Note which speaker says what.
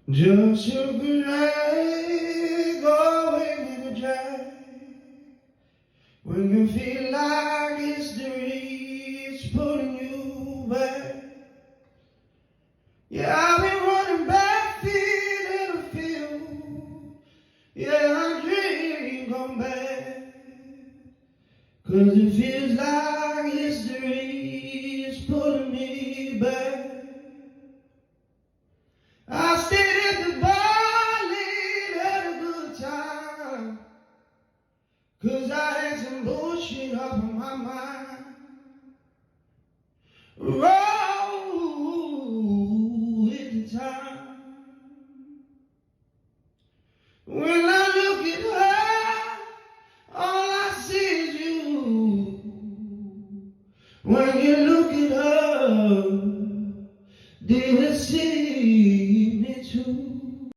Speaker 1: Just a gray going in a drag. When you feel like history's pulling you back. Yeah, I've been running back feet in the field. Yeah, I dream come back. 'Cause it feels like history's pulling me back. I stayed at the bar late, had a good time, 'cause I had some bullshit up on my mind. Roll with the time. When I look at her, all I see is you. When you look at her, do you see me too?